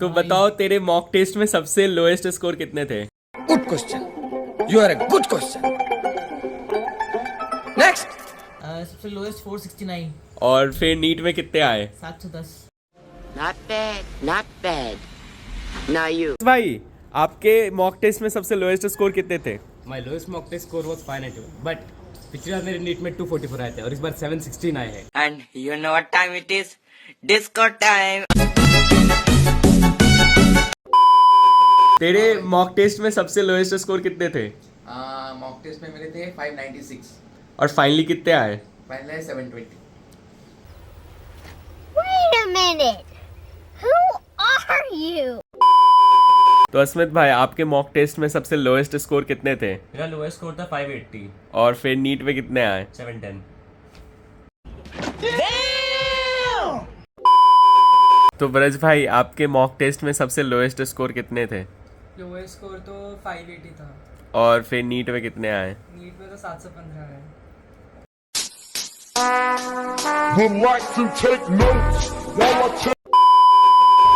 तो बताओ तेरे मॉक टेस्ट में सबसे लोएस्ट स्कोर कितने थे? Good question, you are a good question. Next. सबसे लोएस्ट 469। और फिर नीट में कितने आए? 710। Not bad, not bad. Now you. भाई आपके मॉक टेस्ट में सबसे लोएस्ट स्कोर कितने थे? My lowest mock test score was 591, but पिछली बार मेरे नीट में 244 आए थे और इस बार 716 आए हैं। And you know what time it is? Disco time. तेरे मॉक टेस्ट में सबसे लोएस्ट स्कोर कितने थे? मॉक टेस्ट में मेरे थे 596, और फाइनली कितने आए? पहले 720। Wait a minute. Who are you? तो अस्मित भाई आपके मॉक टेस्ट में सबसे लोएस्ट स्कोर कितने थे? मेरा लोएस्ट स्कोर था 580, और फिर नीट में कितने आए? 710। तो ब्रज भाई आपके मॉक टेस्ट में सबसे लोएस्ट स्कोर कितने थे? लोएस्ट स्कोर तो 580 था। और फिर नीट में कितने आए? नीट में तो 715 है। would like to take notes while I take.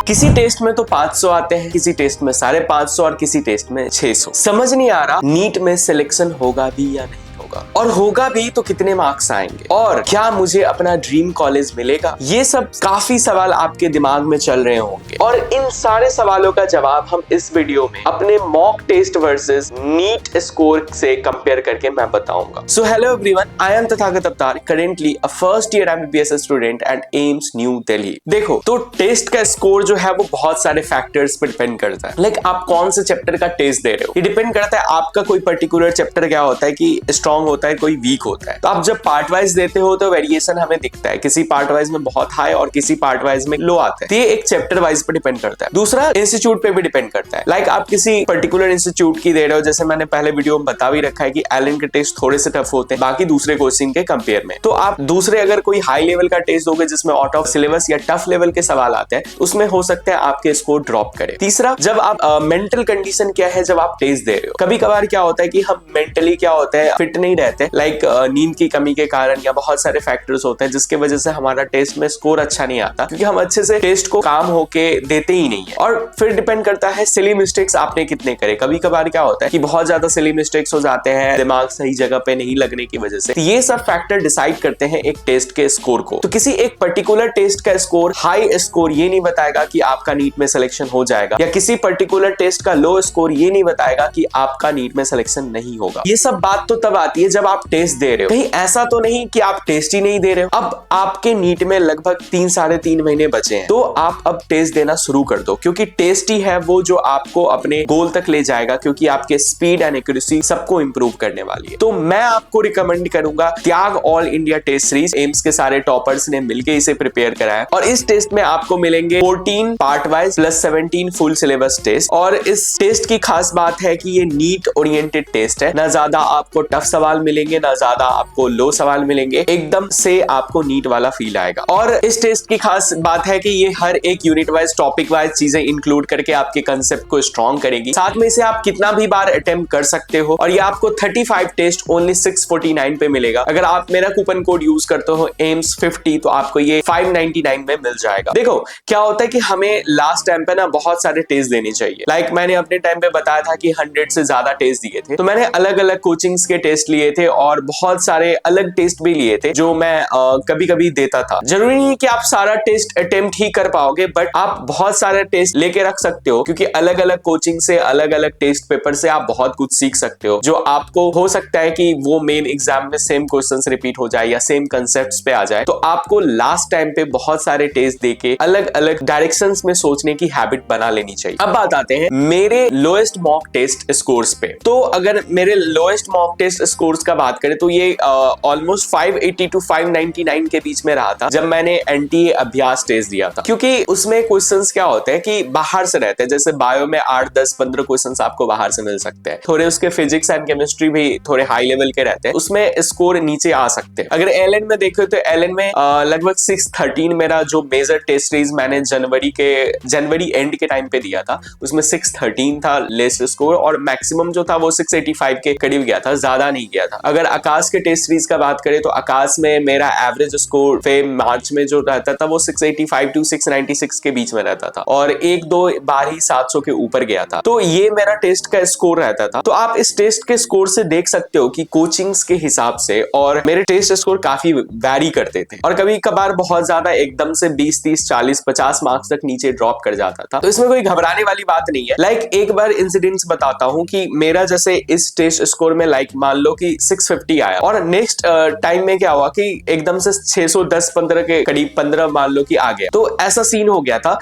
किसी टेस्ट में तो 500 आते हैं, किसी टेस्ट में 550 और किसी टेस्ट में 600। समझ नहीं आ रहा नीट में सिलेक्शन होगा भी या नहीं होगा, और होगा भी तो कितने मार्क्स आएंगे, और क्या मुझे अपना ड्रीम कॉलेज मिलेगा। ये सब काफी सवाल आपके दिमाग में चल रहे होंगे, और इन सारे सवालों का जवाब हम इस वीडियो में अपने mock test versus NEET score से कंपेयर करके मैं बताऊंगा। So hello everyone, I am Tathagat Avatar, currently a first year MBBS student at AIIMS New Delhi. देखो, तो टेस्ट का स्कोर जो है वो बहुत सारे फैक्टर्स पे डिपेंड करता है। लाइक आप कौन से चैप्टर का टेस्ट दे रहे हो, ये डिपेंड करता है आपका कोई पर्टिकुलर चैप्टर क्या होता है कि स्ट्रॉन्ग होता है, कोई वीक होता है। तो आप जब पार्ट वाइज देते हो तो वेरिएशन हमें दिखता है, किसी पार्ट वाइज में बहुत हाई और किसी पार्ट वाइज में लो आता है। तो ये एक चैप्टर वाइज पे डिपेंड करता है। दूसरा, इंस्टीट्यूट पे भी डिपेंड करता है। लाइक आप किसी पर्टिकुलर इंस्टीट्यूट की दे रहे हो, जैसे मैंने पहले वीडियो में बता भी रखा है कि एलन के टेस्ट थोड़े से टफ होते हैं बाकी दूसरे कोचिंग के कंपेयर में। तो आप दूसरे अगर कोई हाई लेवल का टेस्ट दोगे जिसमें आउट ऑफ सिलेबस या टफ लेवल के सवाल आते हैं, उसमें हो सकता है आपके स्कोर ड्रॉप करे। तीसरा, जब आप मेंटल कंडीशन क्या है जब आप टेस्ट दे रहे हो। कभी कभार क्या होता है कि हम मेंटली क्या होता है फिट नहीं रहते, लाइक नींद की कमी के कारण या बहुत सारे फैक्टर्स होते हैं जिसके वजह से हमारा टेस्ट में स्कोर अच्छा नहीं आता, क्योंकि हम अच्छे से टेस्ट को काम होके देते ही नहीं है। और फिर डिपेंड करता है सिली मिस्टेक्स आपने कितने करे। कभी कभार क्या होता है कि बहुत ज्यादा सिली मिस्टेक्स हो जाते हैं दिमाग सही जगह पे नहीं लगने की वजह से। तो ये सब फैक्टर डिसाइड करते हैं एक टेस्ट के स्कोर को। तो किसी एक पर्टिकुलर टेस्ट का स्कोर हाई स्कोर ये नहीं बताएगा कि आपका नीट में सिलेक्शन हो जाएगा, या किसी पर्टिकुलर टेस्ट का लो स्कोर ये नहीं बताएगा कि आपका नीट में सिलेक्शन नहीं होगा। ये सब बात तो तब आती है जब आप टेस्ट दे रहे हो। कहीं ऐसा तो नहीं कि आप टेस्ट ही नहीं दे रहे हो। अब आपके नीट में लगभग 3-3.5 महीने बचे हैं, तो आप अब टेस्ट देना शुरू कर दो, क्योंकि टेस्ट ही है वो जो आपको अपने गोल तक ले जाएगा, क्योंकि आपके स्पीड एंड एक्यूरेसी सबको इंप्रूव करने वाली है। तो मैं आपको रिकमेंड करूंगा Tyag all India test series. AIIMS के सारे टॉपर्स ने मिलकर इसे प्रिपेयर कराया, और इस टेस्ट में आपको मिलेंगे 14 part wise plus 17 full syllabus test. और इस टेस्ट की खास बात है कि ये नीट ओरिएंटेड टेस्ट है। ना ज्यादा आपको टफ सवाल मिलेंगे, ना ज्यादा आपको लो सवाल मिलेंगे, एकदम से आपको नीट वाला फील आएगा। और इस टेस्ट की खास बात है कि ये हर एक यूनिट वाइज टॉपिक वाइज चीजें इंक्लूड करके आपके कंसेप्ट को स्ट्रॉन्ग करेगी। साथ में इसे आप कितना भी बार अटेम्प्ट कर सकते हो, और ये आपको 35 टेस्ट ओनली 649 पे मिलेगा। अगर आप मेरा कूपन कोड यूज करते हो AIMS50 तो आपको ये 599 में मिल जाएगा। देखो क्या होता है कि हमें लास्ट टाइम पे ना बहुत सारे टेस्ट देने चाहिए। लाइक मैंने अपने टाइम पे बताया था कि 100 से ज्यादा टेस्ट दिए थे, तो मैंने अलग अलग कोचिंग्स के टेस्ट लिए थे और बहुत सारे अलग टेस्ट भी लिए थे जो मैं कभी कभी देता था। जरूरी नहीं कि आप सारा टेस्ट अटेम्प्ट ही कर पाओगे, बट आप बहुत सारे टेस्ट लेके रख सकते हो, क्योंकि अलग अलग कोचिंग से अलग अलग टेस्ट पेपर से आप बहुत कुछ सीख सकते हो, जो आपको हो सकता है कि वो मेन एग्जाम में सेम क्वेश्चंस रिपीट हो जाए या सेम कंसेप्ट्स पे आ जाए। तो आपको लास्ट टाइम पे बहुत सारे टेस्ट देके अलग अलग डायरेक्शंस में सोचने की हैबिट बना लेनी चाहिए। अब बात आते हैं मेरे लोएस्ट मॉक टेस्ट स्कोर्स पे। तो अगर मेरे लोएस्ट मॉक टेस्ट स्कोर्स का बात करें तो ये ऑलमोस्ट 580 to 599 के बीच में रहा था जब मैंने एनटीए अभ्यास टेस्ट दिया था, क्योंकि उसमें क्वेश्चंस क्या होते हैं कि बाहर से रहते हैं। जैसे बायो में 8, 10, 15 क्वेश्चंस आपको बाहर से मिल सकते हैं। थोड़े उसके फिजिक्स एंड केमिस्ट्री भी थोड़े हाई लेवल के रहते हैं, उसमें स्कोर नीचे आ सकते हैं। अगर एलएन में देखो तो एलएन में लगभग 613 मेरा जो मेजर टेस्ट सीरीज मैंने जनवरी एंड के टाइम पे दिया था, उसमें 613 था लेस्ट स्कोर, और मैक्सिमम जो था वो 685 के करीब गया था, ज्यादा नहीं गया। गया था। अगर आकाश के टेस्ट सीरीज का बात करें तो आकाश में मेरा एवरेज स्कोर पे मार्च में जो रहता था वो 685 टू 696 के बीच में रहता था और एक दो बार ही 700 के ऊपर गया था। तो ये मेरा टेस्ट का स्कोर रहता था। तो आप इस टेस्ट के स्कोर से देख सकते हो कि कोचिंग्स के हिसाब से और मेरे टेस्ट स्कोर काफी वैरी करते थे और कभी कभार बहुत ज्यादा एकदम से 20 30 40 50 मार्क्स तक नीचे ड्रॉप कर जाता था। तो इसमें कोई घबराने वाली बात नहीं है। लाइक एक बार इंसिडेंट्स बताता हूं कि मेरा जैसे इस टेस्ट स्कोर में लाइक मान लो कि 650 आया और नेक्स्ट टाइम में क्या हुआ कि एकदम से 610 15 के करीब 15 मान लो कि आ गया। तो ऐसा सीन हो गया था।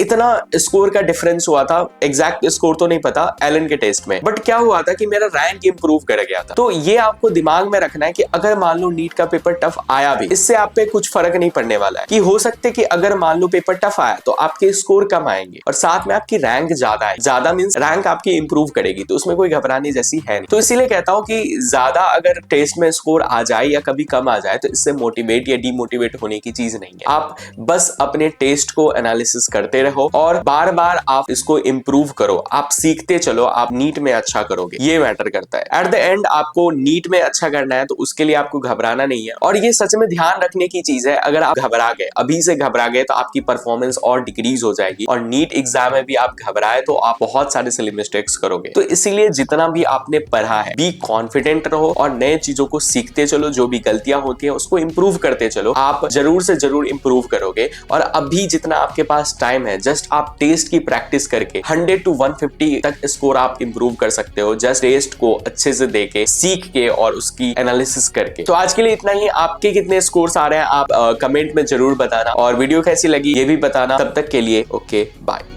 इतना स्कोर का डिफरेंस हुआ था। एग्जैक्ट स्कोर तो नहीं पता एलन के टेस्ट में, बट क्या हुआ था कि मेरा रैंक इंप्रूव कर गया था। तो ये आपको दिमाग में रखना है कि अगर मान लो नीट का पेपर टफ आया भी, इससे आप पे कुछ फर्क नहीं पड़ने वाला है। कि हो सकते कि अगर मान लो पेपर टफ आया तो आपके स्कोर कम आएंगे और साथ में आपकी रैंक ज्यादा है। ज्यादा मींस रैंक आपकी इंप्रूव करेगी, तो उसमें कोई घबराने जैसी है नहीं। तो इसीलिए कहता हूं कि ज्यादा अगर टेस्ट में स्कोर आ जाए या कभी कम आ जाए तो इससे मोटिवेट या डीमोटिवेट होने की चीज नहीं है। आप बस अपने टेस्ट को एनालिसिस करते रहो और बार बार आप इसको इंप्रूव करो। आप सीखते चलो, आप नीट में अच्छा करोगे, ये मैटर करता है। एट द एंड आपको नीट में अच्छा करना है तो उसके लिए आपको घबराना नहीं है। और ये सच में ध्यान रखने की चीज है, अगर आप घबरा गए, अभी से घबरा गए तो आपकी परफॉर्मेंस और डिक्रीज हो जाएगी और नीट एग्जाम में भी आप घबराए तो आप बहुत सारे सिली मिस्टेक्स करोगे। तो इसीलिए जितना भी आपने पढ़ा है बी कॉन्फिडेंट रहो और नए चीजों को सीखते चलो। जो भी गलतियां होती है उसको इंप्रूव करते चलो। आप जरूर से जरूर इंप्रूव करोगे। और अभी जितना आपके पास टाइम है, जस्ट आप टेस्ट की प्रैक्टिस करके 100 टू 150 तक स्कोर आप इंप्रूव कर सकते हो। जस्ट टेस्ट को अच्छे से देके, सीख के और उसकी एनालिसिस करके। तो आज के लिए इतना ही। आपके कितने स्कोर्स आ रहे हैं आप कमेंट में जरूर बताना और वीडियो कैसी लगी ये भी बताना। तब तक के लिए ओके बाय।